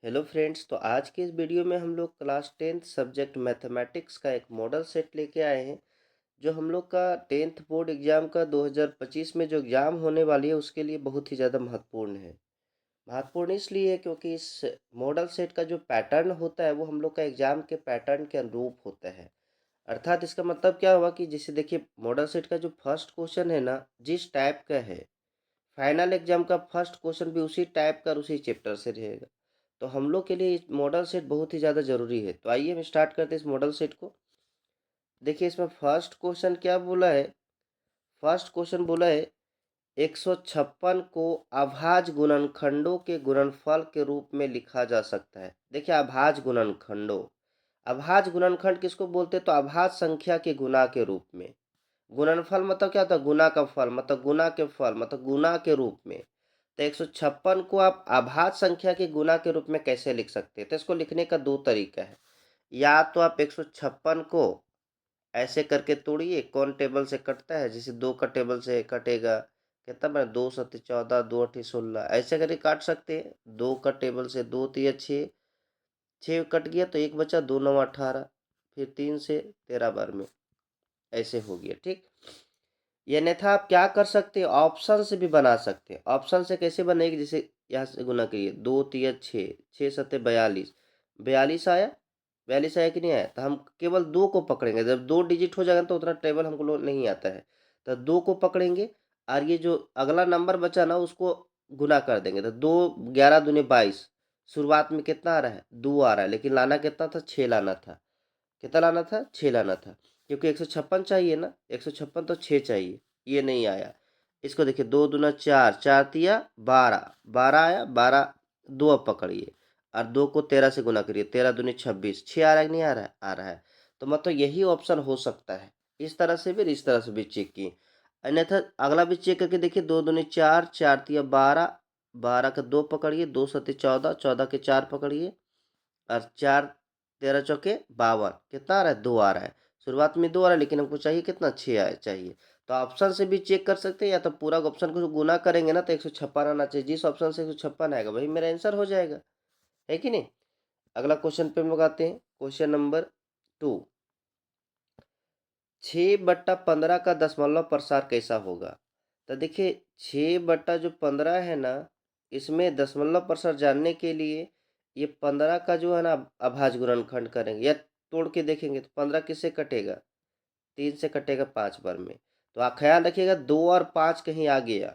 Hello friends. तो आज के इस वीडियो में हम लोग क्लास 10th सब्जेक्ट मैथमेटिक्स का एक मॉडल सेट लेके आए हैं। जो हम लोग का 10th बोर्ड एग्जाम का 2025 में जो एग्ज़ाम होने वाली है उसके लिए बहुत ही ज़्यादा महत्वपूर्ण है। महत्वपूर्ण इसलिए क्योंकि इस मॉडल सेट का जो पैटर्न होता है वो हम लोग का एग्ज़ाम के पैटर्न के अनुरूप होता है। अर्थात इसका मतलब क्या हुआ कि जैसे देखिए मॉडल सेट का जो फर्स्ट क्वेश्चन है ना, जिस टाइप का है, फाइनल एग्जाम का फर्स्ट क्वेश्चन भी उसी टाइप का और उसी चैप्टर से रहेगा। तो हम लोग के लिए इस मॉडल सेट बहुत ही ज़्यादा ज़रूरी है। तो आइए हम स्टार्ट करते हैं इस मॉडल सेट को। देखिए इसमें फर्स्ट क्वेश्चन क्या बोला है। फर्स्ट क्वेश्चन बोला है 156 को अभाज्य गुणनखंडों के गुणनफल के रूप में लिखा जा सकता है। देखिए अभाज्य गुणनखंडों, अभाज्य गुणनखंड किसको बोलते हैं? तो अभाज्य संख्या के गुणा के रूप में। गुणनफल मतलब क्या होता है? गुना का फल, मतलब गुना के फल, मतलब गुना के रूप में। तो 156 को आप अभाज्य संख्या के गुना के रूप में कैसे लिख सकते हैं? तो इसको लिखने का दो तरीका है। या तो आप 156 को ऐसे करके तोड़िए, कौन टेबल से कटता है, जैसे दो का टेबल से कटेगा, कितना बना, 2 सत्ते 14, 2 अठी 16, ऐसे करके काट सकते हैं। दो का टेबल से 2 तिया 6, 6 कट गया तो एक बचा, 2 9 18, फिर 3 से 13 बार में ऐसे हो गया। ठीक। ये अन्यथा आप क्या कर सकते हैं, ऑप्शन से भी बना सकते हैं। ऑप्शन से कैसे बनेगी? जैसे यहाँ से गुना करिए, 2 तिया 6, 6 सत्ते 42, 42 आया, 42 आया कि नहीं आया? तो हम केवल दो को पकड़ेंगे। जब दो डिजिट हो जाएगा तो उतना टेबल हमको नहीं आता है, तो दो को पकड़ेंगे और ये जो अगला नंबर बचा ना उसको गुना कर देंगे। तो 2 11 दूनी 22, शुरुआत में कितना आ रहा है? 2 आ रहा है, लेकिन लाना कितना था? 6 लाना था। कितना लाना था? 6 लाना था, क्योंकि 156 चाहिए ना, 156 तो 6 चाहिए, ये नहीं आया। इसको देखिए, 2 दूना 4, 4 तिया 12, 12 आया, 12 दो अब पकड़िए और 2 को 13 से गुना करिए, 13 दूनी 26, 6 आ रहा है कि नहीं आ रहा है? आ रहा है। तो मतलब यही ऑप्शन हो सकता है, इस तरह से भी इस तरह से भी चेक किए। अन्यथा अगला भी चेक करके देखिए, 2 दूनी 4, 4 तिया 12, 12 का 2 पकड़िए, 2 सत्ते 14, 14 के 4 पकड़िए और 4 13 चौके 52, कितना आ रहा है? 2 आ रहा है। शुरुआत में 2 आ रहा है, लेकिन हमको चाहिए कितना? 6 आए चाहिए। तो ऑप्शन से भी चेक कर सकते हैं, या तो पूरा ऑप्शन को गुना करेंगे ना तो 156 आना चाहिए। जिस ऑप्शन से 156 आएगा वही मेरा आंसर हो जाएगा, है कि नहीं? अगला क्वेश्चन पे हम लोग आते हैं, क्वेश्चन नंबर 2। 6/15 का दशमलव प्रसार कैसा होगा? तो देखिए 6 बट्टा जो 15 है ना, इसमें दशमलव प्रसार जानने के लिए ये 15 का जो है ना अभाज्य गुणनखंड करेंगे या तोड़ के देखेंगे। तो 15 किससे कटेगा? 3 से कटेगा 5 बार में। तो आप ख्याल रखिएगा, 2 और 5 कहीं आ गया,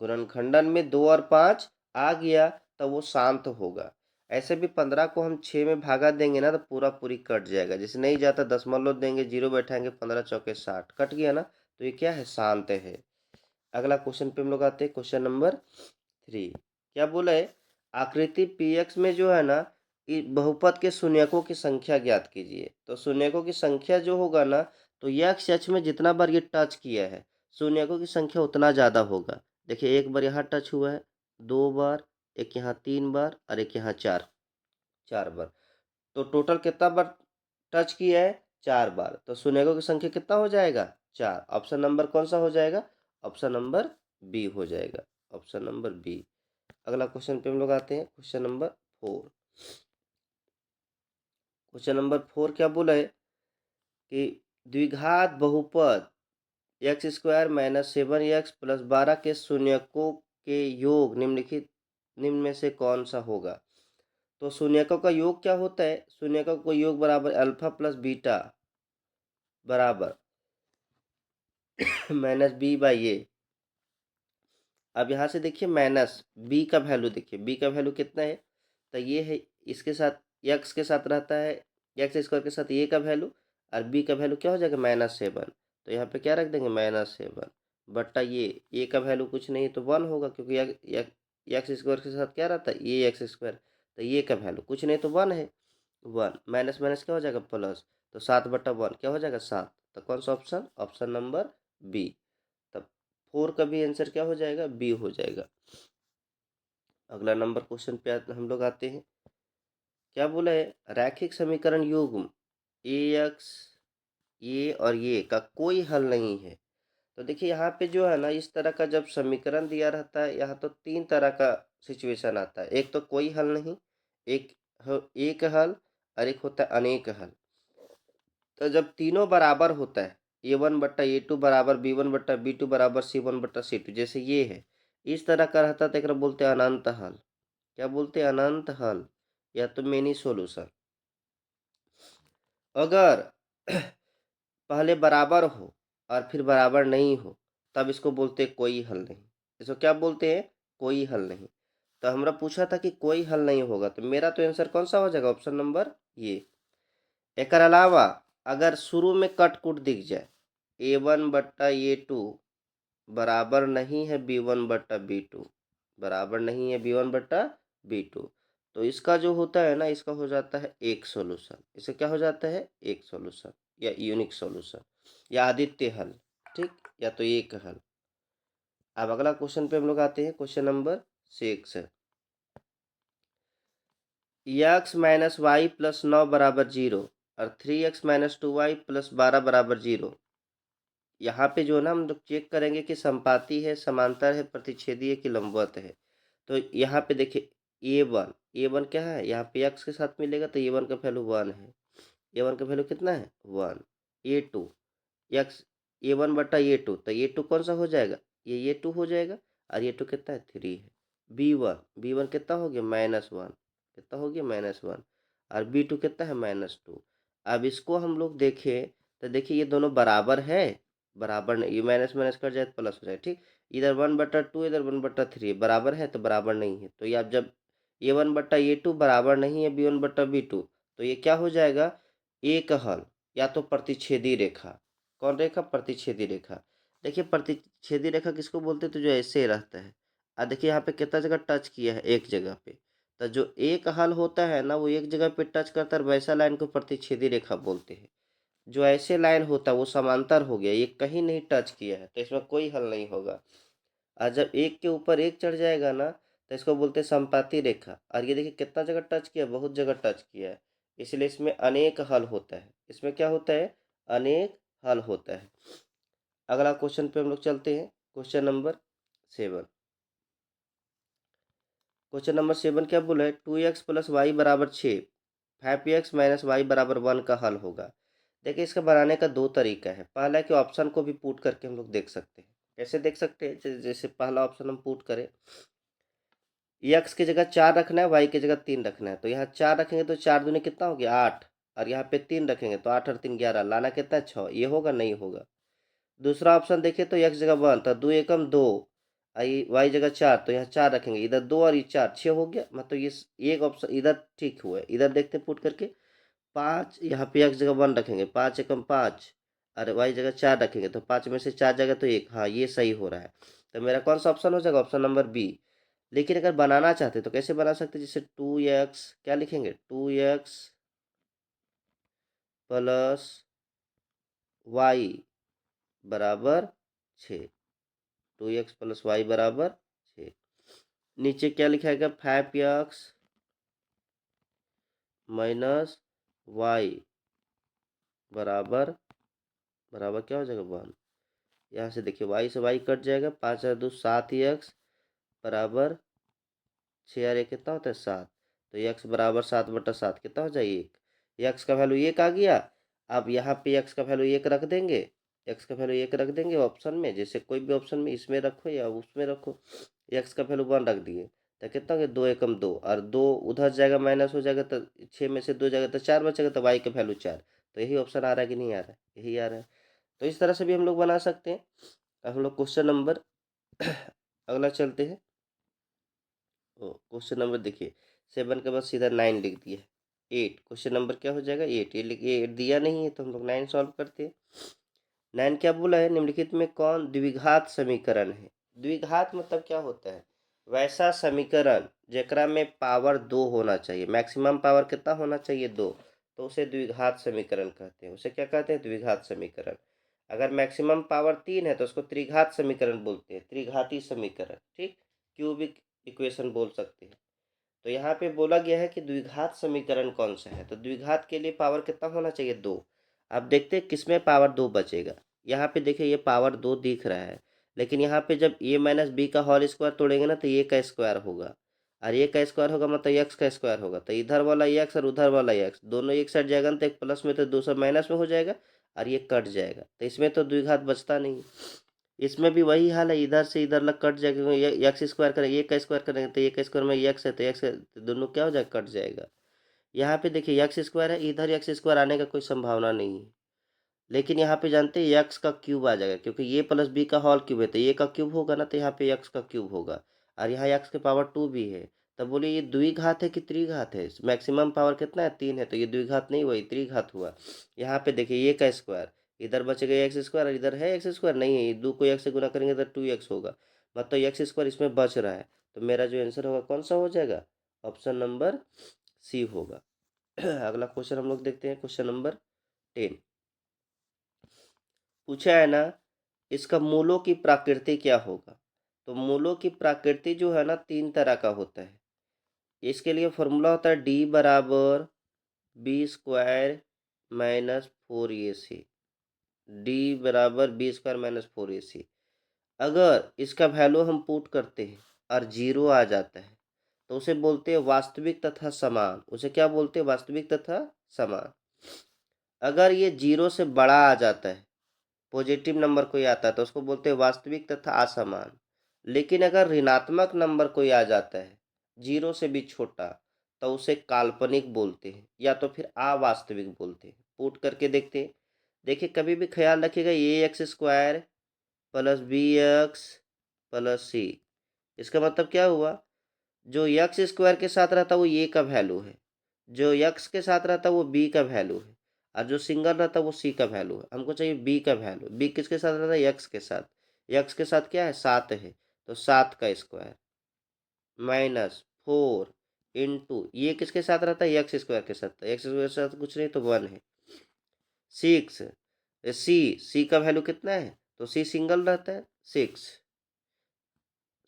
गुणनखंडन में 2 और 5 आ गया तो वो शांत होगा। ऐसे भी 15 को हम 6 में भागा देंगे ना तो पूरा पूरी कट जाएगा। जैसे नहीं जाता दशमलव देंगे, जीरो बैठाएंगे, 15 चौके 60, कट गया ना, तो ये क्या है? शांत है। अगला क्वेश्चन पे हम लोग आते हैं, क्वेश्चन नंबर 3। क्या बोला है? आकृति पी एक्स में जो है ना, बहुपद के शून्यकों की संख्या ज्ञात कीजिए। तो शून्यकों की संख्या जो होगा ना, तो एक्स अक्ष में जितना बार ये टच किया है शून्यकों की संख्या उतना ज़्यादा होगा। देखिए एक बार यहाँ टच हुआ है, 2 बार, एक यहाँ 3 बार और एक यहाँ 4, 4 बार। तो टोटल कितना बार टच किया है? 4 बार। तो शून्यकों की संख्या कितना हो जाएगा? 4। ऑप्शन नंबर कौन सा हो जाएगा? ऑप्शन नंबर बी हो जाएगा, ऑप्शन नंबर बी। अगला क्वेश्चन पे हम लोग आते हैं, क्वेश्चन नंबर 4। क्वेश्चन नंबर 4 क्या बोला है कि द्विघात बहुपद x square minus 7x plus 12 के शून्यकों के योग निम्नलिखित निम्न में से कौन सा होगा? तो शून्यकों का योग क्या होता है? शून्यकों का योग बराबर अल्फा प्लस बीटा बराबर माइनस बी बाई ए। अब यहाँ से देखिए माइनस बी का वैल्यू, देखिए बी का वैल्यू कितना है? तो ये है, इसके साथ एक्स के साथ रहता है, एक्स स्क्वायर के साथ ए का वैल्यू, और बी का वैल्यू क्या हो जाएगा? -7। तो यहाँ पे क्या रख देंगे? -7 बट्टा ये ए का वैल्यू कुछ नहीं तो 1 होगा, क्योंकि एक्स स्क्वायर के साथ क्या रहता है? ए एक्स स्क्वायर। तो ये का वैल्यू कुछ नहीं तो 1 है, 1 माइनस माइनस क्या हो जाएगा? प्लस। तो 7/1 क्या हो जाएगा? 7। तो कौन सा ऑप्शन? Option number B. तब 4 का भी आंसर क्या हो जाएगा? बी हो जाएगा। अगला नंबर क्वेश्चन पे हम लोग आते हैं। क्या बोला है? रैखिक समीकरण युग्म ए एक्स, ये और ये का कोई हल नहीं है। तो देखिए यहाँ पे जो है ना, इस तरह का जब समीकरण दिया रहता है, यहाँ तो तीन तरह का सिचुएशन आता है। एक तो कोई हल नहीं, एक हल और एक होता है अनेक हल। तो जब तीनों बराबर होता है, a1/a2 बराबर b1/b2 बराबर c1/c2, जैसे ये है, इस तरह का रहता तो एकरा बोलते हैं अनंत हल। क्या बोलते हैं? अनंत हल या तो मेनी सॉल्यूशन। अगर पहले बराबर हो और फिर बराबर नहीं हो, तब इसको बोलते हैं कोई हल नहीं। इसको क्या बोलते हैं? कोई हल नहीं। तो हमरा पूछा था कि कोई हल नहीं होगा, तो मेरा तो आंसर कौन सा हो जाएगा? ऑप्शन नंबर ये। एकर अलावा अगर शुरू में कट कुट दिख जाए, a1/a2 बराबर नहीं है b1/b2, बराबर नहीं है b1/b2, तो इसका जो होता है ना, इसका हो जाता है एक सॉल्यूशन। इसे क्या हो जाता है? एक सॉल्यूशन या यूनिक सॉल्यूशन या आदित्य हल, ठीक, या तो एक हल। अब अगला क्वेश्चन पे हम लोग आते हैं, क्वेश्चन नंबर 6 है। x-y + 9 बराबर 0 और 3x-2y + 12 बराबर 0। यहाँ पे जो है ना, हम लोग चेक करेंगे कि संपाती है, समांतर है, प्रतिच्छेदी है कि लंबवत है। तो यहाँ पे देखिए ए वन क्या है? यहाँ पे x के साथ मिलेगा तो a1 का वैल्यू 1 है। a1 का वैल्यू कितना है? 1। a2 x a1/a2, तो a2 कौन सा हो जाएगा? ये a2 हो जाएगा। और a2 कितना है? 3 है। b1 कितना हो गया? -1। कितना हो गया? -1। और b2 कितना है? -2। अब इसको हम लोग देखें तो देखिए ये दोनों बराबर है? बराबर नहीं, ये माइनस माइनस कट जाए तो प्लस हो जाए, ठीक। इधर 1/2 इधर 1/3 बराबर है तो बराबर नहीं है। तो ये आप जब a1/a2 बराबर नहीं है b1/b2, तो ये क्या हो जाएगा? एक हल या तो प्रतिच्छेदी रेखा। कौन रेखा? प्रतिच्छेदी रेखा। देखिए प्रतिच्छेदी रेखा किसको बोलते हैं? तो जो ऐसे रहता है। देखिए यहाँ पे कितना जगह टच किया है? एक जगह पे। तो जो एक हल होता है ना, वो एक जगह पे टच करता है, वैसा लाइन को प्रतिच्छेदी रेखा बोलते हैं। जो ऐसे लाइन होता है वो समांतर हो गया, ये कहीं नहीं टच किया है, तो इसमें कोई हल नहीं होगा। और जब एक के ऊपर एक चढ़ जाएगा ना, तो इसको बोलते हैं संपाती रेखा। और ये देखिए कितना जगह टच किया? बहुत जगह टच किया है, इसलिए इसमें अनेक हल होता है। इसमें क्या होता है? अनेक हल होता है। अगला क्वेश्चन पे हम लोग चलते हैं, क्वेश्चन नंबर 7। क्वेश्चन नंबर 7 क्या बोला है? 2x + y बराबर 6, 5x - y बराबर 1 का हल होगा। देखिए इसका बनाने का दो तरीका है। पहला है कि ऑप्शन को भी पुट करके हम लोग देख सकते हैं। कैसे देख सकते हैं? जैसे पहला ऑप्शन हम पुट करें, x की जगह 4 रखना है, y की जगह 3 रखना है। तो यहाँ 4 रखेंगे तो 4 दूनी कितना हो गया? 8। और यहाँ पे 3 रखेंगे तो 8 और 3 11, लाना कितना है? 6। ये होगा? नहीं होगा। दूसरा ऑप्शन देखिए तो x जगह 1 तो 2 एकम 2, y जगह 4 तो यहाँ 4 रखेंगे, इधर 2 और ये 4, 6 हो गया। मतलब ये एक ऑप्शन इधर ठीक हुआ है। इधर देखते हैं पुट करके, 5 यहाँ पे x जगह 1 रखेंगे, 5 एकम 5, अरे y जगह 4 रखेंगे तो 5 में से 4 जगह तो 1। हाँ ये सही हो रहा है। तो मेरा कौन सा ऑप्शन हो जाएगा? Option number B. लेकिन अगर बनाना चाहते तो कैसे बना सकते? जैसे 2x क्या लिखेंगे? 2x + y बराबर 6। 2x + y बराबर 6। नीचे क्या लिखाएगा? 5x - y बराबर बराबर क्या हो जाएगा? 1। यहाँ से देखिए y से y कट जाएगा, 5 और 2 7x बराबर 6 और 1 कितना होता है? 7। तो x बराबर 7/7 कितना हो जाए? 1। x का वैल्यू 1 आ गया। अब यहाँ पे x का वैल्यू 1 रख देंगे, x का वैल्यू 1 रख देंगे ऑप्शन में, जैसे कोई भी ऑप्शन में, इसमें रखो या उसमें रखो। x का वैल्यू 1 रख दिए तो कितना हो गया? 2 एकम 2, और 2 उधर जाएगा माइनस हो जाएगा, तो 6 में से 2 जाएगा तो 4 बचेगा, तो y का वैल्यू 4। तो यही ऑप्शन आ रहा है कि नहीं आ रहा है? यही आ रहा है। तो इस तरह से भी हम लोग बना सकते हैं। अब हम लोग क्वेश्चन नंबर अगला चलते हैं। क्वेश्चन नंबर देखिए 7 के बाद सीधा 9 लिख दिया है। 8 क्वेश्चन नंबर क्या हो जाएगा? 8। ये लिखिए 8 दिया नहीं है तो हम लोग 9 सॉल्व करते हैं। 9 क्या बोला है? निम्नलिखित में कौन द्विघात समीकरण है? द्विघात मतलब क्या होता है? वैसा समीकरण जेकरा में पावर 2 होना चाहिए, मैक्सिमम पावर कितना होना चाहिए? 2, तो उसे द्विघात समीकरण कहते हैं। उसे क्या कहते हैं? द्विघात समीकरण। अगर मैक्सिमम पावर 3 है तो उसको त्रिघात समीकरण बोलते हैं, त्रिघाती समीकरण, ठीक, क्यूबिक इक्वेशन बोल सकते हैं। तो यहाँ पे बोला गया है कि द्विघात समीकरण कौन सा है, तो द्विघात के लिए पावर कितना होना चाहिए? 2। अब देखते हैं किसमें पावर 2 बचेगा। यहाँ पे देखिए ये पावर 2 दिख रहा है, लेकिन यहाँ पे जब a - b का होल स्क्वायर तोड़ेंगे ना तो a का स्क्वायर होगा, और ये का स्क्वायर होगा मतलब एक्स का स्क्वायर होगा, तो इधर वाला एक्स और उधर वाला एक्स दोनों एक साइड जाएगा ना, तो एक प्लस में तो दूसरा माइनस में हो जाएगा और ये कट जाएगा, तो इसमें तो द्विघात बचता नहीं। इसमें भी वही हाल है, इधर से इधर लग कट जाएगा, एक्स स्क्वायर करेंगे, एक का स्क्वायर करेंगे तो एक का स्क्वायर में एक्स है तो एक्स तो दोनों क्या हो जाएगा, कट जाएगा। यहाँ पे देखिए एक्स स्क्वायर है, इधर एक्स स्क्वायर आने का कोई संभावना नहीं है, लेकिन यहाँ पे जानते हैं एक्स का क्यूब आ जाएगा, क्योंकि ये प्लस बी का होल क्यूब है तो ये का क्यूब होगा ना, तो यहाँ पे एक्स का क्यूब होगा और यहाँ एक्स के पावर 2 भी है। तब बोलिए ये द्विघात है कि त्रिघात है, मैक्सिमम पावर कितना है 3 है, तो ये द्विघात नहीं हुआ, ये त्रिघात हुआ। यहाँ पे देखिए ये का स्क्वायर, इधर बचेगा एक्स स्क्वायर और इधर है एक्स स्क्वायर नहीं है, ये दो को एक्स से गुना करेंगे तो 2x होगा, मतलब एक्स स्क्वायर इसमें बच रहा है, तो मेरा जो आंसर होगा कौन सा हो जाएगा, ऑप्शन नंबर सी होगा। अगला क्वेश्चन हम लोग देखते हैं, क्वेश्चन नंबर 10 पूछा है ना, इसका मूलों की प्रकृति क्या होगा। तो मूलों की प्रकृति जो है ना 3 तरह का होता है। इसके लिए फॉर्मूला होता है डी बराबर B square minus 4ac, D बराबर बी स्क्वायर माइनस 4ac। अगर इसका वैल्यू हम पुट करते हैं और 0 आ जाता है तो उसे बोलते हैं वास्तविक तथा समान, उसे क्या बोलते हैं, वास्तविक तथा समान। अगर ये 0 से बड़ा आ जाता है, पॉजिटिव नंबर कोई आता है तो उसको बोलते हैं वास्तविक तथा असमान। लेकिन अगर ऋणात्मक नंबर कोई आ जाता है 0 से भी छोटा, तो उसे काल्पनिक बोलते हैं या तो फिर अवास्तविक बोलते हैं। पुट करके देखते हैं। देखिए कभी भी ख्याल रखिएगा, A X square plus B X plus C, इसका मतलब क्या हुआ, जो यक्स स्क्वायर के साथ रहता है वो ए का वैल्यू है, जो यक्स के साथ रहता है वो बी का वैल्यू है, और जो सिंगल रहता है वो सी का वैल्यू है। हमको चाहिए बी का वैल्यू, बी किसके साथ रहता है, यक्स के साथ। यक्स के साथ क्या है, 7 है, तो 7 का स्क्वायर माइनस 4 इंटू ये किसके साथ रहता है, यक्स स्क्वायर के साथ, एक्स स्क्वायर के साथ कुछ नहीं तो 1 है। 6 सी, सी का वैल्यू कितना है, तो सी सिंगल रहता है, 6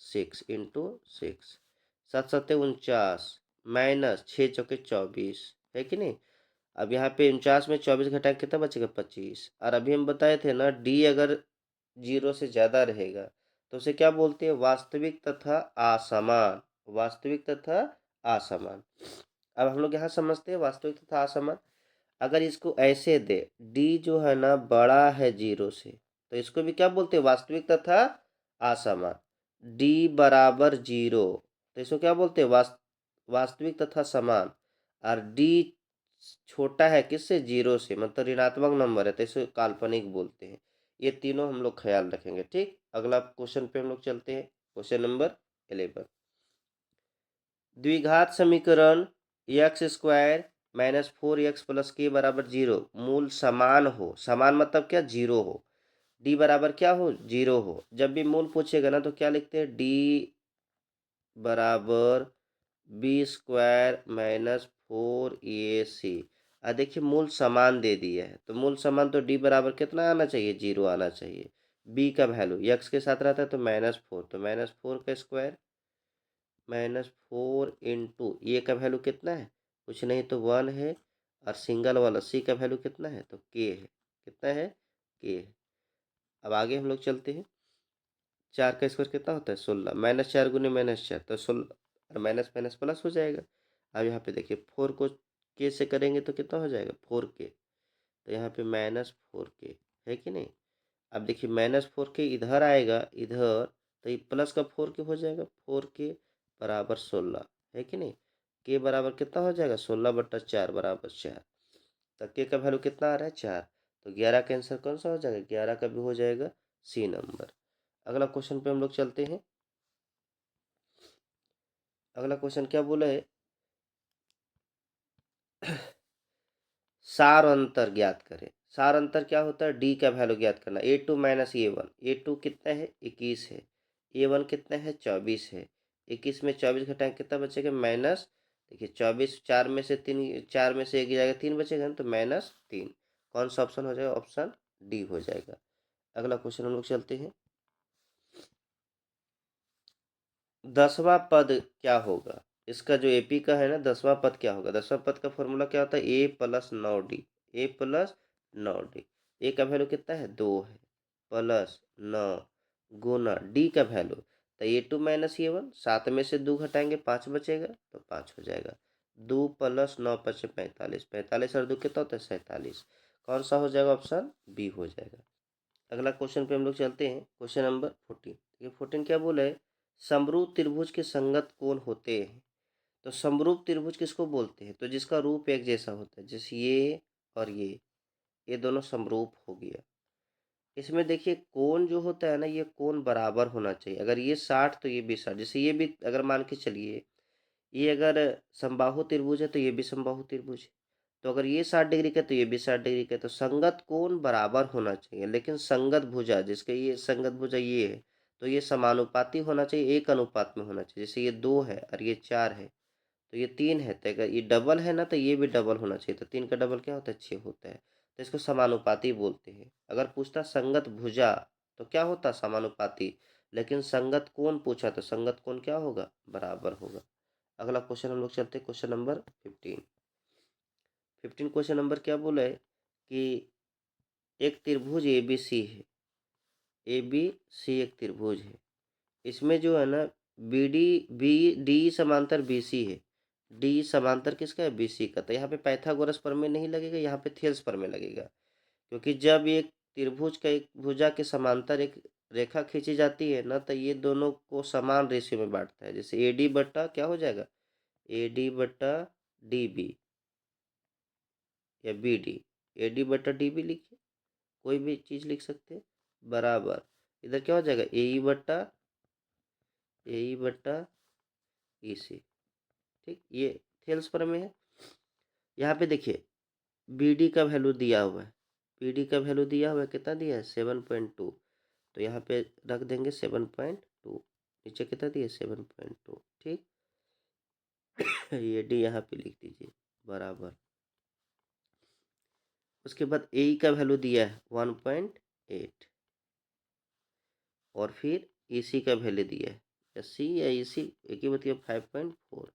6 इंटू 6, 7 7 49 माइनस 6 चौके 24, है कि नहीं। अब यहाँ पे 49 में 24 घटा के कितना बचेगा, 25। और अभी हम बताए थे ना डी अगर 0 से ज़्यादा रहेगा तो उसे क्या बोलते हैं, वास्तविक तथा असमान, वास्तविक तथा असमान। अब हम लोग यहाँ समझते हैं वास्तविक तथा असमान। अगर इसको ऐसे दे, डी जो है ना बड़ा है 0 से, तो इसको भी क्या बोलते हैं, वास्तविक तथा असमान। डी बराबर 0, तो इसको क्या बोलते हैं, वास्तविक तथा समान। और डी छोटा है किससे, 0 से, मतलब ऋणात्मक नंबर है, तो इसे काल्पनिक बोलते हैं। ये तीनों हम लोग ख्याल रखेंगे। ठीक, अगला क्वेश्चन पे हम लोग चलते हैं, क्वेश्चन नंबर 11। द्विघात समीकरण x square minus 4x plus के बराबर 0 मूल समान हो, समान मतलब क्या, 0 हो, डी बराबर क्या हो, 0 हो। जब भी मूल पूछेगा ना तो क्या लिखते हैं, डी बराबर बी स्क्वायर माइनस 4ac। देखिए मूल समान दे दिया है, तो मूल समान तो डी बराबर कितना आना चाहिए, 0 आना चाहिए। बी का वैल्यू यक्स के साथ रहता है तो -4, तो -4 का स्क्वायर -4 इंटू ये का वैल्यू कितना है, कुछ नहीं तो 1 है, और सिंगल वाला सी का वैल्यू कितना है, तो के है, कितना है, के है। अब आगे हम लोग चलते हैं। 4 का स्क्वायर कितना होता है, 16, -4 गुने -4 तो 16, और माइनस माइनस प्लस हो जाएगा। अब यहाँ पे देखिए 4 को के से करेंगे तो कितना हो जाएगा, 4k, तो यहाँ पे -4k, है कि नहीं। अब देखिए -4k इधर आएगा इधर, तो ये प्लस का 4k हो जाएगा, 4k बराबर 16, है कि नहीं। के बराबर कितना हो जाएगा, 16/4 बराबर 4, तो के का वैल्यू कितना आ रहा है, 4, तो 11 का आंसर कौन सा हो जाएगा, 11 का भी हो जाएगा सी नंबर। अगला क्वेश्चन पे हम लोग चलते हैं। अगला क्वेश्चन क्या बोला है, सार अंतर ज्ञात करें। सार अंतर क्या होता है, डी का वैल्यू ज्ञात करना, a2 माइनस a1, a2 कितना है 21 है, a1 कितना है 24 है, 21 में 24 घटाएं कितना बचेगा, माइनस, देखिए 24, 4 में से 3, 4 में से 1 जाएगा 3 बचेगा ना, तो -3, कौन सा ऑप्शन हो जाएगा, ऑप्शन डी हो जाएगा। अगला क्वेश्चन हम लोग चलते हैं। 10वां पद क्या होगा, इसका जो एपी का है ना 10वां पद क्या होगा, 10वां पद का फॉर्मूला क्या होता है, a+9d, a+9d, ए का वैल्यू कितना है 2 है, +9 गुना डी का वैल्यू, तो ये 2 माइनस ये 1, 7 में से 2 घटाएंगे 5 बचेगा, तो 5 हो जाएगा। 2 प्लस 9 पचे 45, 45 और 2 कितना होता है 47। कौन सा हो जाएगा? ऑप्शन बी हो जाएगा। अगला क्वेश्चन पे हम लोग चलते हैं, क्वेश्चन नंबर 14। ये 14 क्या बोला है? समरूप त्रिभुज के संगत कोण होते हैं। तो समरूप त्रिभुज किसको बोलते हैं? तो जिसका रूप एक जैसा होता है, जैसे ये और ये दोनों समरूप हो गया। इसमें देखिए कोण जो होता है ना, ये कोण बराबर होना चाहिए। अगर ये 60 तो ये भी 60। जैसे ये भी अगर मान के चलिए, ये अगर समबाहु त्रिभुज है तो ये भी समबाहु त्रिभुज है। तो अगर ये 60 डिग्री का तो ये भी 60 डिग्री का, तो संगत कोण बराबर होना चाहिए। लेकिन संगत भुजा, जिसका ये संगत भुजा ये है, तो ये समानुपाती होना चाहिए, एक अनुपात में होना चाहिए। जैसे ये 2 है और ये 4 है, तो ये 3 है, तो अगर ये डबल है ना तो ये भी डबल होना चाहिए। तो 3 का डबल क्या होता है? 6 होता है। तो इसको समानुपाती बोलते हैं। अगर पूछता संगत भुजा तो क्या होता? समानुपाती। लेकिन संगत कोण पूछा तो संगत कोण क्या होगा? बराबर होगा। अगला क्वेश्चन हम लोग चलते हैं, क्वेश्चन नंबर 15। 15 क्वेश्चन नंबर क्या बोला है कि एक त्रिभुज ए बी सी है। ए बी सी एक त्रिभुज है। इसमें जो है ना बी डी बी डी समांतर बी सी है। डी समांतर किसका है? बी सी का। तो यहाँ पे पाइथागोरस प्रमेय नहीं लगेगा, यहाँ पे थेल्स प्रमेय लगेगा। क्योंकि जब एक त्रिभुज का एक भुजा के समांतर एक रेखा खींची जाती है ना, तो ये दोनों को समान रेशियो में बांटता है। जैसे ए डी बट्टा क्या हो जाएगा? ए डी बट्टा डी बी या बी डी। ए डी बट्टा डी बी लिखिए, कोई भी चीज़ लिख सकते हैं। बराबर इधर क्या हो जाएगा? ए ई बट्टा ई सी। ठीक, ये थेल्स प्रमेय है। यहाँ पे देखिए बी डी का वैल्यू दिया हुआ है। बी डी का वैल्यू दिया हुआ है, कितना दिया है? 7.2। तो यहाँ पे रख देंगे 7.2। नीचे कितना दिया? 7.2। ठीक, ये डी यहाँ पे लिख दीजिए बराबर। उसके बाद ए का वैल्यू दिया है 1.8 और फिर ई सी का वैल्यू दिया है, या सी या ई सी एक ही बताइए, 5.4।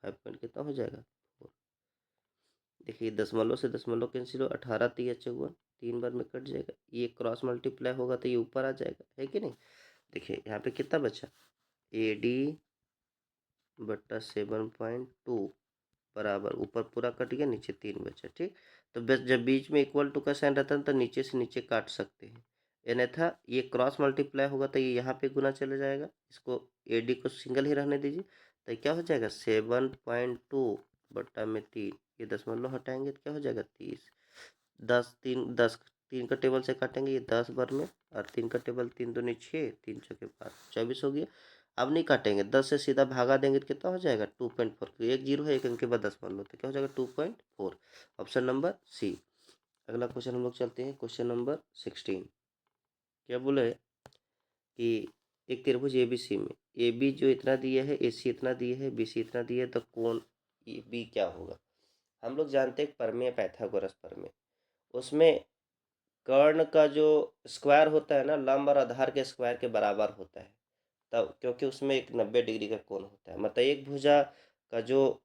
5 कितना हो जाएगा? 4। देखिए दशमलव से दशमलव कैंसिल हो, 18 तिया 54, 3 बार में कट जाएगा। ये क्रॉस मल्टीप्लाई होगा तो ये ऊपर आ जाएगा, है कि नहीं? देखिए यहाँ पे कितना बचा? ए डी बट्टा 7.2 बराबर, ऊपर पूरा कट गया, नीचे 3 बचा। ठीक, तो बस जब बीच में इक्वल टू का साइन रहता है तो नीचे से नीचे काट सकते हैं। अन्यथा ये क्रॉस मल्टीप्लाई होगा तो ये यहाँ पे गुना चला जाएगा। इसको ए डी को सिंगल ही रहने दीजिए, तो क्या हो जाएगा? 7.2 बट्टा में 3, ये दशमलव हटाएंगे तो क्या हो जाएगा? 30। 10 3 का टेबल से काटेंगे, ये 10 बार में, और 3 का टेबल 3 दूनी 6, 3 चौके 5, 24 हो गया। अब नहीं काटेंगे, 10 से सीधा भागा देंगे तो कितना हो जाएगा? 2.4। एक जीरो है, एक अंक के बाद दशमलव, तो क्या हो जाएगा? 2.4। Option number C. अगला क्वेश्चन हम लोग चलते हैं, क्वेश्चन नंबर 16। क्या बोला है कि एक त्रिभुज ए बी सी में ए बी जो इतना दिया है, ए सी इतना दिया है, बी सी इतना दिया है, तो कोण ए बी क्या होगा? हम लोग जानते हैं प्रमेय, पाइथागोरस प्रमेय। उसमें कर्ण का जो स्क्वायर होता है ना, लंब और आधार के स्क्वायर के बराबर होता है। तब क्योंकि उसमें एक 90 डिग्री का कोण होता है, मतलब एक भुजा का जो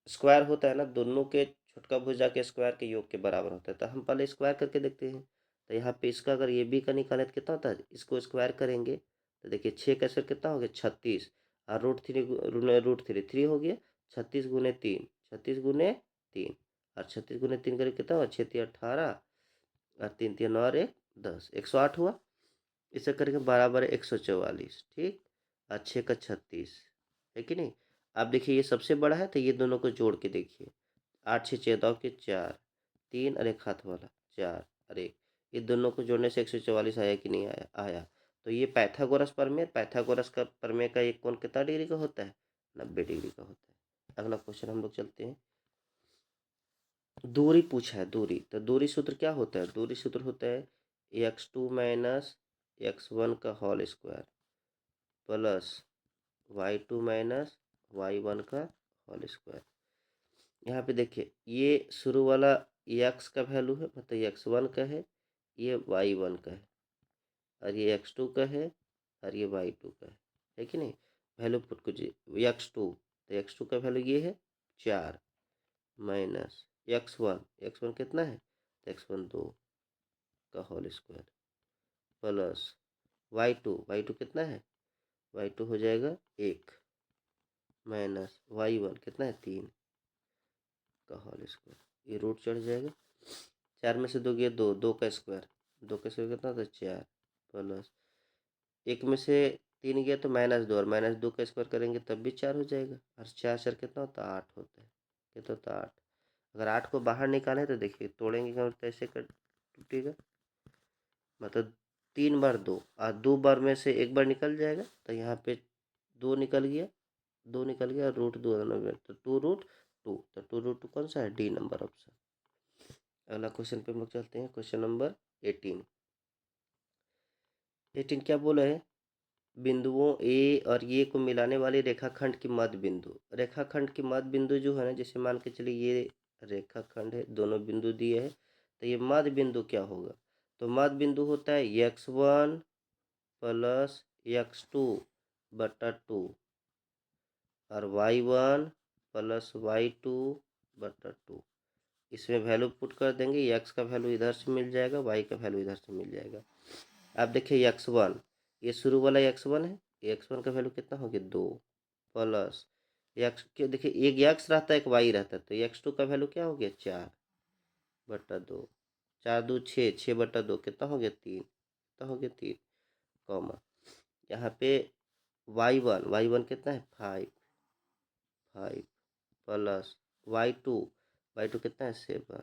स्क्वायर होता है ना, दोनों के छोटका भुजा के स्क्वायर के योग के बराबर होता है। तो हम पहले स्क्वायर करके देखते हैं। तो यहाँ पे इसका अगर ये बी का निकाले तो कितना होता है? इसको स्क्वायर करेंगे तो देखिए 6 का स्क्वायर कितना हो गया? 36। और रूट थ्री थ्री हो गया। 36 गुने 3, 36 गुने 3, और 36 गुने 3 करें कितना हुआ? 6 × 3 = 18, और 3 × 3 = 9 और 1 = 10, 108 हुआ। इसे करके बराबर है 144। ठीक, और 6 का 36, है कि नहीं? अब देखिए ये सबसे बड़ा है तो ये दोनों को जोड़ के देखिए, 8 6 14 के 4, 3 और एक हाथ वाला 4 और 1, ये दोनों को जोड़ने से 144 आया कि नहीं आया? आया। तो ये पाइथागोरस प्रमेय, पाइथागोरस का प्रमेय का एक कोण कितना डिग्री का होता है? 90 डिग्री का होता है। अगला क्वेश्चन हम लोग चलते हैं, दूरी पूछा है। दूरी, तो दूरी सूत्र क्या होता है? दूरी सूत्र होता है x2 - x1 का whole square plus y2 - y1 का होल स्क्वायर। यहाँ पे देखिए ये शुरू वाला x का वैल्यू है, मतलब x1 का है, ये y1 का है, और ये x2 का है, और ये y2 का है कि नहीं? वैल्यू पुट कीजिए x2, तो x2 का वैल्यू ये है 4 माइनस x1 कितना है? तो x1 2 का होल स्क्वायर प्लस y2 कितना है? y2 हो जाएगा 1 माइनस y1 कितना है 3 का होल स्क्वायर, ये रूट चढ़ जाएगा। 4 में से 2 गया 2, 2 का स्क्वायर, 2 का स्क्वायर कितना होता है 4 प्लस 1 में से 3 गया तो -2 और -2 का स्क्वायर करेंगे तब भी 4 हो जाएगा और 4 4 कितना होता है 8 होता है। कितना होता है 8। अगर 8 को बाहर निकालें तो देखिए तोड़ेंगे तो ऐसे कर टूटेगा, मतलब 3 बार 2 और 2 बार में से 1 बार निकल जाएगा तो यहाँ पे 2 निकल गया, 2 निकल गया और रूट 2 में तो 2√2, तो 2√2 कौन सा है डी नंबर ऑप्शन। अगला क्वेश्चन पे हम लोग चलते हैं, क्वेश्चन नंबर 18। 18 क्या बोला है, बिंदुओं ए और ये को मिलाने वाले रेखाखंड की मध्य बिंदु। रेखाखंड की मध्य बिंदु जो है ना, जैसे मान के चलिए ये रेखाखंड है, दोनों बिंदु दिए है, तो ये मध्य बिंदु क्या होगा, तो मध्य बिंदु होता है x1 प्लस x2 बटा 2 और y1 प्लस y2 बटा 2। इसमें वैल्यू पुट कर देंगे, x का वैल्यू इधर से मिल जाएगा, y का वैल्यू इधर से मिल जाएगा। अब देखिए x1, ये शुरू वाला x1 है, x1 का वैल्यू कितना हो गया 2 प्लस x के देखिए एक x रहता है एक y रहता है, तो x2 का वैल्यू क्या हो गया 4 बटा 2, 4 2 6, 6 बटा 2 कितना हो गया 3, कितना हो गया 3 कॉमा यहाँ पे y1 कितना है 5 5 प्लस y2 कितना है 7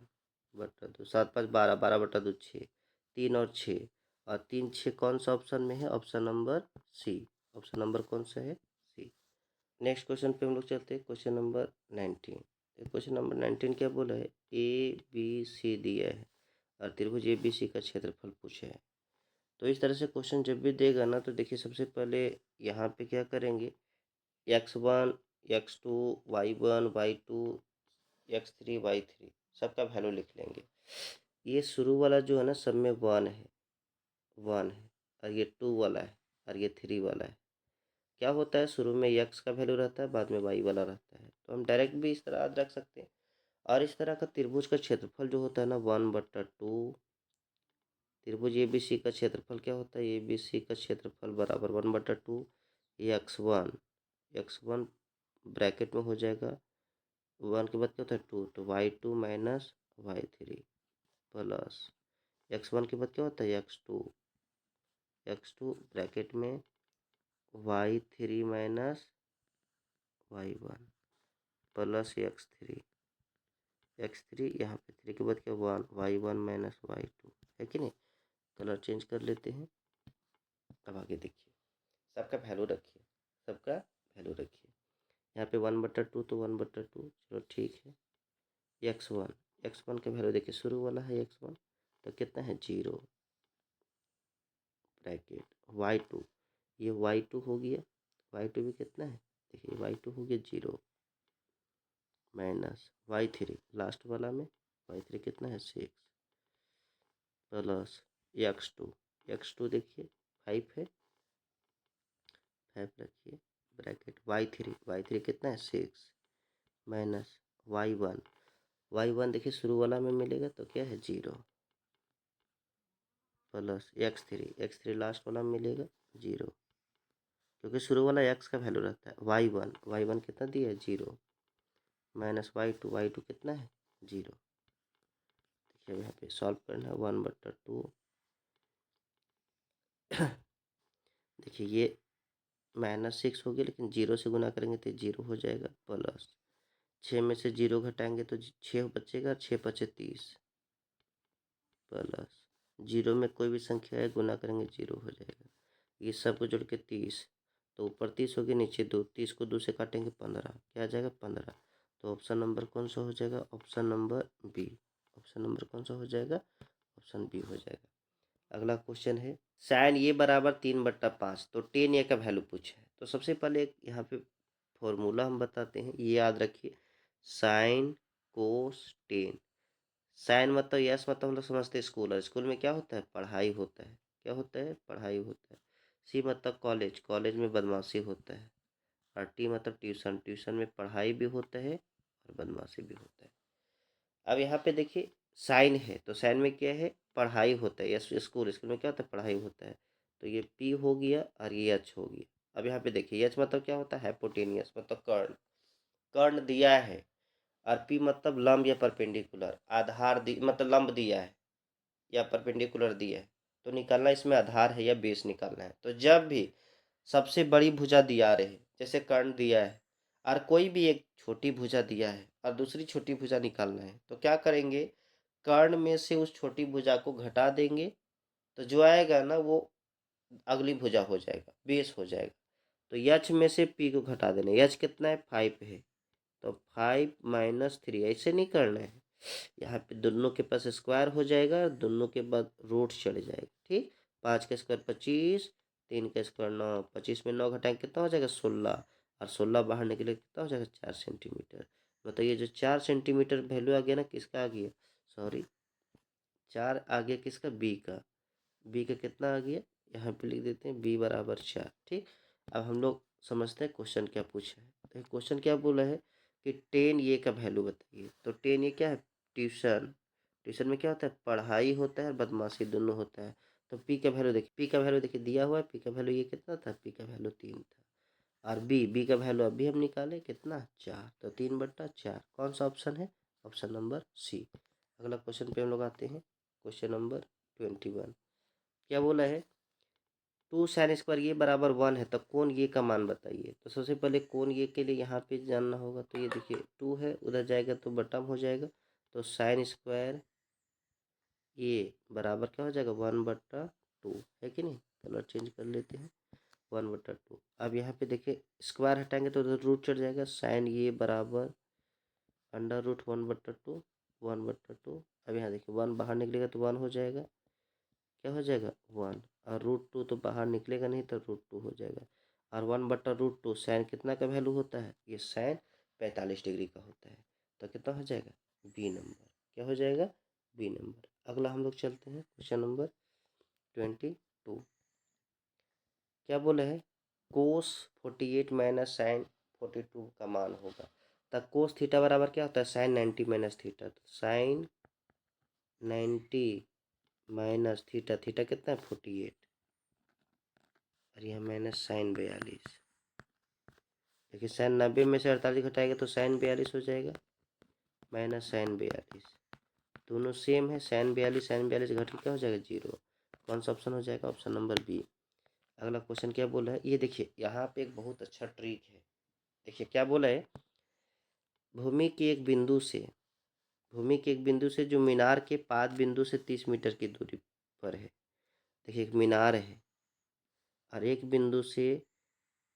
बटा 2, 7 5 12, 12 बटा 2 6, 3 और 6 और 3 6 कौन सा ऑप्शन में है, option number C. Option number कौन सा है सी। नेक्स्ट क्वेश्चन पे हम लोग चलते हैं, क्वेश्चन नंबर 19। क्वेश्चन नंबर 19 क्या बोला है, ए बी सी दिया है और त्रिभुज ए बी सी का क्षेत्रफल पूछा है। तो इस तरह से क्वेश्चन जब भी देगा ना, तो देखिए सबसे पहले यहाँ पे क्या करेंगे, x1 x2 y1 y2 x3 y3 सबका वैल्यू लिख लेंगे। ये शुरू वाला जो है ना सब में 1 है, 1 है और ये 2 वाला है और ये 3 वाला है। क्या होता है, शुरू में x का वैल्यू रहता है, बाद में y वाला रहता है, तो हम डायरेक्ट भी इस तरह याद रख सकते हैं। और इस तरह का त्रिभुज का क्षेत्रफल जो होता है ना 1/2, त्रिभुज ए बी सी का क्षेत्रफल क्या होता है, ए बी सी का क्षेत्रफल बराबर 1/2 x1 ब्रैकेट में हो जाएगा, 1 के बाद क्या होता है 2, तो y2 minus y3 plus x1 के बाद क्या होता है x2 ब्रैकेट में y3 minus y1 plus x3 यहाँ पे 3 के बाद क्या 1 y1 माइनस y2 है कि नहीं। कलर चेंज कर लेते हैं। अब आगे देखिए, सबका वैल्यू रखिए, सबका वैल्यू रखिए। यहाँ पे 1/2 तो 1/2 चलो ठीक है। x1 का वैल्यू देखिए, शुरू वाला है x1 तो कितना है 0 ब्रैकेट y2, ये y2 हो गया, y2 भी कितना है देखिए y2 हो गया 0 माइनस y3 लास्ट वाला में y3 कितना है 6 प्लस x2 देखिए 5 है, 5 रखिए ब्रैकेट y3 कितना है 6 माइनस y1 देखिए शुरू वाला में मिलेगा तो क्या है 0 प्लस x3 लास्ट वाला में मिलेगा 0, क्योंकि शुरू वाला x का वैल्यू रहता है। y1 कितना दिया है 0 माइनस y2 कितना है 0। देखिए यहाँ पे सॉल्व करना है 1/2 देखिए ये -6 हो गया, लेकिन 0 से गुना करेंगे तो 0 हो जाएगा प्लस 6 में से 0 घटाएंगे तो 6 बचेगा, 6 पचे 30 प्लस 0 में कोई भी संख्या है गुना करेंगे 0 हो जाएगा, ये सब को जोड़ के 30, तो ऊपर 30 हो गया नीचे 2, 30 को 2 से काटेंगे 15, क्या आ जाएगा 15। तो ऑप्शन नंबर कौन सा हो जाएगा, option number B. Option number कौन सा हो जाएगा, ऑप्शन बी हो जाएगा। अगला क्वेश्चन है साइन ये बराबर 3/5, तो टेन ए का वैल्यू पूछा है। तो सबसे पहले एक यहाँ पे फॉर्मूला हम बताते हैं, ये याद रखिए, साइन कोस टेन। साइन मतलब यस मतलब हम लोग समझते हैं स्कूल, और स्कूल में क्या होता है पढ़ाई होता है, क्या होता है पढ़ाई होता है। सी मतलब कॉलेज, कॉलेज में बदमाशी होता है। और टी मतलब ट्यूशन, ट्यूशन में पढ़ाई भी होता है और बदमाशी भी होता है। अब यहाँ पे देखिए साइन है, तो साइन में क्या है पढ़ाई होता है, या स्कूल में क्या होता है पढ़ाई होता है, तो ये पी हो गया और ये एच हो गया, अब यहाँ पे देखिए एच मतलब क्या होता है, हाइपोटेनियस मतलब कर्ण, कर्ण दिया है, और पी मतलब लंब या परपेंडिकुलर, आधार मतलब लंब दिया है या परपेंडिकुलर दिया है, तो निकालना इसमें आधार है या बेस निकालना है। तो जब भी सबसे बड़ी भुजा दिया रहे, जैसे कर्ण दिया है और कोई भी एक छोटी भुजा दिया है और दूसरी छोटी भुजा निकालना है, तो क्या करेंगे, कर्ण में से उस छोटी भुजा को घटा देंगे, तो जो आएगा ना वो अगली भुजा हो जाएगा, बेस हो जाएगा। तो यच में से पी को घटा देना, यच कितना है, 5 है, तो 5 माइनस 3, ऐसे नहीं करना है, यहाँ पे दोनों के पास स्क्वायर हो जाएगा, दोनों के बाद रूट चढ़ जाएगा। ठीक, 5 का स्क्वायर 25, 3 का स्क्वायर 9, 25 में 9 घटाएंगे कितना हो जाएगा, 16, और 16 बाहर निकले कितना हो जाएगा, 4 सेंटीमीटर। मतलब ये जो 4 सेंटीमीटर वैल्यू आ गया ना, किसका आ गया, सॉरी 4 आ गया किसका, बी का, बी का कितना आ गया, यहाँ पे लिख देते हैं बी बराबर 4। ठीक, अब हम लोग समझते हैं क्वेश्चन क्या पूछा है। तो क्वेश्चन क्या बोला है कि 10 ये का वैल्यू बताइए। तो 10 ये क्या है, ट्यूशन, ट्यूशन में क्या होता है, पढ़ाई होता है और बदमाशी दोनों होता है। तो पी का वैल्यू देखिए, पी का वैल्यू देखिए दिया हुआ है, पी का वैल्यू ये कितना था, पी का वैल्यू 3 था, और बी का वैल्यू अभी हम निकाले कितना, 4, तो 3/4, कौन सा ऑप्शन है, ऑप्शन नंबर सी। अगला क्वेश्चन पे हम लोग आते हैं, क्वेश्चन नंबर 21। क्या बोला है, 2 sin² ये बराबर 1 है, तो कोण ये का मान बताइए। तो सबसे पहले कोण ये के लिए यहाँ पे जानना होगा, तो ये देखिए 2 है, उधर जाएगा तो बटम हो जाएगा, तो sin² ये बराबर क्या हो जाएगा, 1/2 है कि नहीं। कलर चेंज कर लेते हैं, 1/2। अब यहाँ पे देखिए स्क्वायर हटाएंगे तो उधर रूट चढ़ जाएगा, साइन ये बराबर √1/2, 1/2। अब यहाँ देखिए 1 बाहर निकलेगा तो 1 हो जाएगा, क्या हो जाएगा, 1, और √2 तो बाहर निकलेगा नहीं तो √2 हो जाएगा, और 1/√2 साइन कितना का वैल्यू होता है, ये साइन 45 डिग्री का होता है, तो कितना हो जाएगा, बी नंबर, क्या हो जाएगा, बी नंबर। अगला हम लोग चलते हैं क्वेश्चन नंबर 22। क्या बोला है, कोस 48 माइनस साइन 42 का मान होगा। तब कोस थीटा बराबर क्या होता है, साइन 90 माइनस थीटा, तो साइन 90 माइनस थीटा, थीटा कितना है 48, और यह माइनस साइन 42। देखिए साइन 90 में से 48 घटाएगा तो साइन 42 हो जाएगा, माइनस साइन 42, दोनों सेम है, साइन 42 घट के क्या हो जाएगा, 0। कौन सा ऑप्शन हो जाएगा, ऑप्शन नंबर बी। अगला क्वेश्चन क्या बोला है, ये देखिए यहाँ पे एक बहुत अच्छा ट्रिक है। देखिए क्या बोला है, भूमि के एक बिंदु से, भूमि के एक बिंदु से जो मीनार के पाद बिंदु से 30 मीटर की दूरी पर है। देखिए एक मीनार है और एक बिंदु से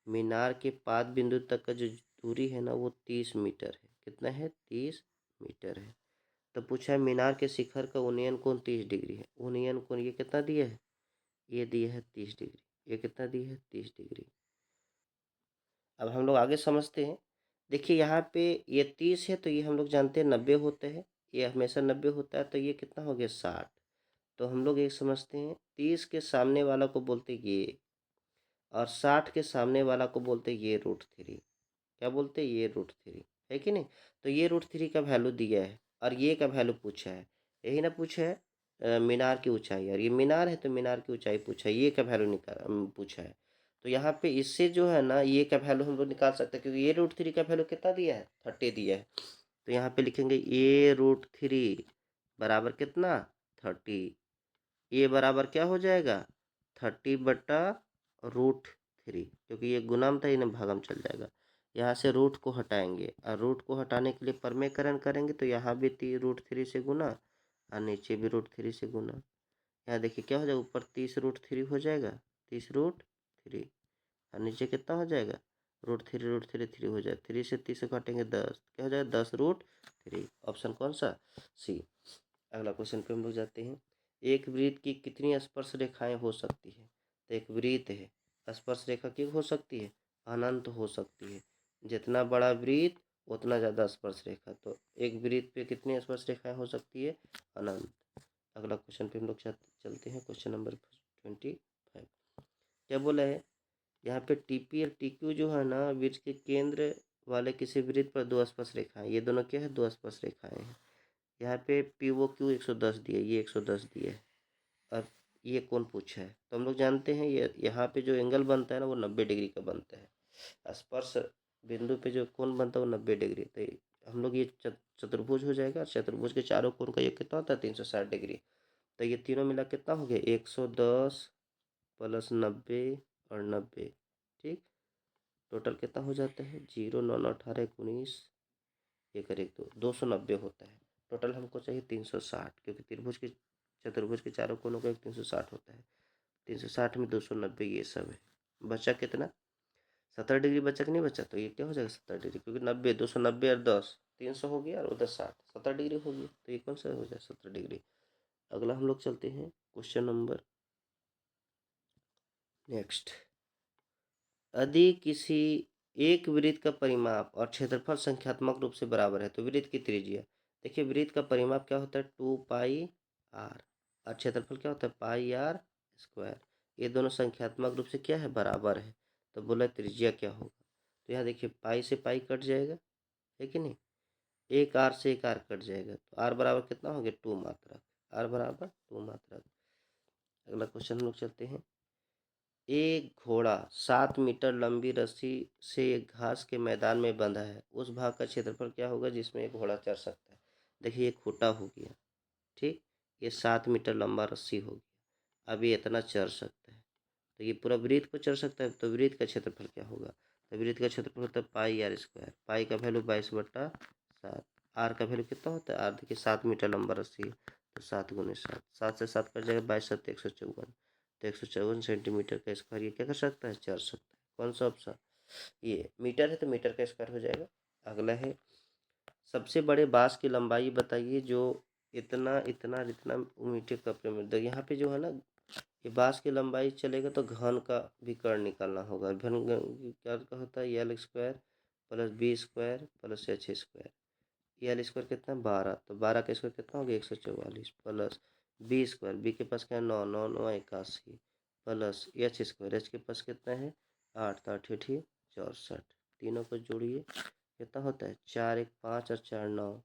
मीनार के पाद बिंदु तक का जो दूरी है ना वो 30 मीटर है। कितना है, 30 मीटर है। तो पूछा है मीनार के शिखर का उन्नयन कोण 30 डिग्री है। उन्नयन कोण ये कितना दिया है, ये दिया है 30 डिग्री। ये कितना दिया है, 30 डिग्री। अब हम लोग आगे समझते हैं। देखिए यहाँ पे ये 30 है तो ये हम लोग जानते हैं 90 होते हैं, ये हमेशा 90 होता है, तो ये कितना हो गया 60। तो हम लोग ये समझते हैं 30 के सामने वाला को बोलते ये, और 60 के सामने वाला को बोलते ये √3। क्या बोलते हैं, ये √3 है कि नहीं। तो ये √3 का वैल्यू दिया है और ये का वैल्यू पूछा है, यही ना पूछा है मीनार की ऊंचाई, और ये मीनार है तो मीनार की ऊंचाई पूछा है, ये का वैल्यू निकाल पूछा है। तो यहाँ पे इससे जो है ना ये का वैल्यू हम लोग निकाल सकते हैं, क्योंकि ये √3 का वैल्यू कितना दिया है, 30 दिया है। तो यहाँ पे लिखेंगे ये √3 बराबर कितना, 30। ये बराबर क्या हो जाएगा, 30/√3, क्योंकि ये गुणम था, इन्हें भागम चल जाएगा। यहाँ से रूट को हटाएंगे और रूट को हटाने के लिए परमेकरण करेंगे, तो यहाँ भी √3 से गुना और नीचे भी √3 से गुना। यहाँ देखिए क्या हो जाएगा, ऊपर 30√3 हो जाएगा, 30√3, और नीचे कितना हो जाएगा, √3 हो जाएगा। 3 से 30 काटेंगे 10, क्या हो जाएगा 10√3। ऑप्शन कौन सा, सी। अगला क्वेश्चन पे हम लोग जाते हैं। एक वृत्त की कितनी स्पर्श रेखाएं हो सकती है। तो एक वृत्त है, स्पर्श रेखा की हो सकती है, अनंत हो सकती है। जितना बड़ा वृत्त उतना ज़्यादा स्पर्श रेखा। तो एक वृत्त पे कितनी स्पर्श रेखाएं हो सकती है, अनंत। अगला क्वेश्चन पे हम लोग चलते हैं, क्वेश्चन नंबर 25। क्या बोला है, यहाँ पे टीपी और टीक्यू जो है ना, वृत्त के केंद्र वाले किसी वृत्त पर दो स्पर्श रेखाएं, ये दोनों क्या है, दो स्पर्श रेखाएं हैं। यहाँ पे पी ओ क्यू 110 दिया, ये 110 दिया है, और ये कौन पूछा है? तो हम लोग जानते हैं ये यहाँ पे जो एंगल बनता है ना वो 90 डिग्री का बनता है। स्पर्श बिंदु पे जो कोण बनता है वो 90 डिग्री। तो हम लोग ये चतुर्भुज हो जाएगा। चतुर्भुज के चारों कोण का योग कितना होता है? 360 डिग्री। तो ये तीनों मिला कितना हो गया? 110 प्लस 90 और 90। ठीक, टोटल कितना हो जाता है? 0 9 9 18 19 1 और 1 2 290 होता है। टोटल हमको चाहिए 360, क्योंकि त्रिभुज के चतुर्भुज के चारों कोनों का एक 360 होता है। 360 में 290 ये सब है। बचा कितना? 70 डिग्री बचा कि नहीं बचा? तो ये क्या हो जाएगा? 70 डिग्री, क्योंकि 90 290 और 10 300 हो गया और उधर 60 70 डिग्री हो गया। तो ये कौन सा हो जाए? 70 डिग्री। अगला हम लोग चलते हैं क्वेश्चन नंबर नेक्स्ट। यदि किसी एक वृत्त का परिमाप और क्षेत्रफल संख्यात्मक रूप से बराबर है तो वृत्त की त्रिज्या, देखिए वृत्त का परिमाप क्या होता है? 2 पाई आर, और क्षेत्रफल क्या होता है? पाई आर स्क्वायर। ये दोनों संख्यात्मक रूप से क्या है? बराबर है। तो बोला त्रिज्या क्या होगा? तो यहाँ देखिए पाई से पाई कट जाएगा, है कि नहीं? एक आर से एक आर कट जाएगा, तो आर बराबर कितना हो गया? 2 मात्रक। आर बराबर 2 मात्रक। अगला क्वेश्चन हम लोग चलते हैं। एक घोड़ा 7 मीटर लंबी रस्सी से एक घास के मैदान में बंधा है, उस भाग का क्षेत्रफल क्या होगा जिसमें एक घोड़ा चढ़ सकता है? देखिए ये खूटा हो गया, ठीक, ये 7 मीटर लंबा रस्सी हो गया, अब ये इतना चढ़ सकता है। तो ये पूरा वृत्त को चढ़ सकता है, तो वृत्त का क्षेत्रफल क्या होगा? तो वृत्त का क्षेत्रफल होता है पाई आर स्क्वायर। पाई का वैल्यू 22/7। आर का वैल्यू कितना होता है? आर देखिए 7 मीटर लंबा रस्सी है, तो 7 × 7, 7 से 7 कट जाएगा, 22×7 154। तो 154 सेंटीमीटर का स्क्वायर ये क्या कर सकता है? चढ़ सकता है। कौन सा ऑप्शन? ये मीटर है तो मीटर का स्क्वायर हो जाएगा। अगला है, सबसे बड़े बांस की लंबाई बताइए जो इतना इतना और इतना मीटर कपड़े में। तो यहाँ पे जो है ना, ये बांस की लंबाई चलेगा तो घन का भी कर्ण निकालना होगा। घन क्या का होता है? L square plus B square plus H square. L square कितना? 12, तो 12 का स्क्वायर कितना हो गया? 144 प्लस बी स्क्वायर, बी के पास क्या है? 9 9 9 81 प्लस एच स्क्वायर, एच के पास कितना है? 8, तो 8 8 64। तीनों को जोड़िए कितना होता है? 4 1 5 और 4 9,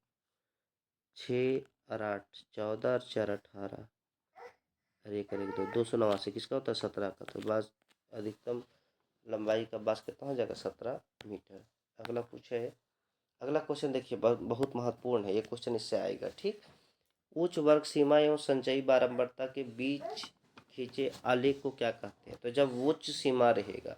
6 और 8 14 और 4 18 और 1 और 1 2 289। किसका होता है? 17 का। तो बास अधिकतम लंबाई का बास कितना हो जाएगा? 17 मीटर। अगला पूछे है, अगला क्वेश्चन देखिए बहुत महत्वपूर्ण है ये क्वेश्चन, इससे आएगा। ठीक, उच्च वर्ग सीमा एवं संचयी बारंबारता के बीच खींचे आलेख को क्या कहते हैं? तो जब उच्च सीमा रहेगा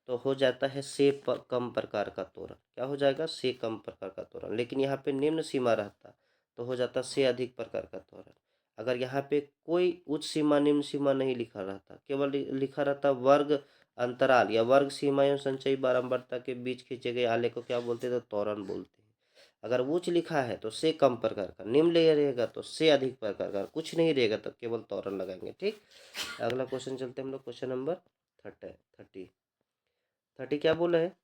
तो हो जाता है से कम प्रकार का त्वरण। क्या हो जाएगा? से कम प्रकार का त्वरण। लेकिन यहाँ पे निम्न सीमा रहता तो हो जाता से अधिक प्रकार का त्वरण। अगर यहाँ पे कोई उच्च सीमा निम्न सीमा नहीं लिखा रहता, केवल लिखा रहता वर्ग अंतराल या वर्ग सीमा एवं संचयी बारंबारता के बीच खींचे गए आलेख को क्या बोलते हैं? तो त्वरण बोलते हैं। अगर उच्च लिखा है तो से कम प्रकार का, निम्न रहेगा तो से अधिक प्रकार का, कुछ नहीं रहेगा तो केवल त्वरण लगाएंगे। ठीक, अगला क्वेश्चन चलते हैं हम लोग क्वेश्चन नंबर 30। 30 क्या बोला है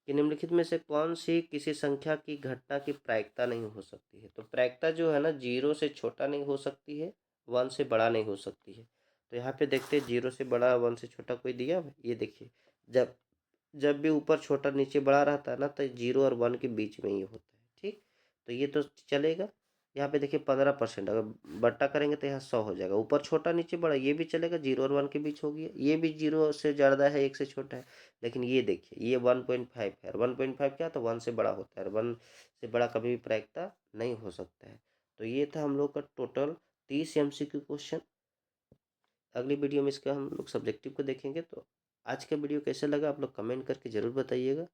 कि निम्नलिखित में से कौन सी किसी संख्या की घटना की प्रायिकता नहीं हो सकती है? तो प्रायिकता जो है ना, 0 से छोटा नहीं हो सकती है, 1 से बड़ा नहीं हो सकती है। तो यहाँ पे देखते हैं 0 से बड़ा 1 से छोटा कोई दिया है? ये देखिए, जब जब भी ऊपर छोटा नीचे बड़ा रहता है ना, तो 0 और 1 के बीच में ही होता है। ठीक, तो ये तो चलेगा। यहाँ पे देखिए 15%, अगर बट्टा करेंगे तो यहाँ 100 हो जाएगा। ऊपर छोटा नीचे बड़ा ये भी चलेगा, 0 और 1 के बीच हो गया। ये भी 0 से ज़्यादा है, 1 से छोटा है। लेकिन ये देखिए ये 1.5 है, 1.5 क्या? तो 1 से बड़ा होता है, 1 से बड़ा कभी भी प्रायिकता नहीं हो सकता है। तो ये था हम लोग का टोटल 30 MCQ क्वेश्चन। अगली वीडियो में इसका हम लोग सब्जेक्टिव को देखेंगे। तो आज का वीडियो कैसा लगा आप लोग कमेंट करके ज़रूर बताइएगा।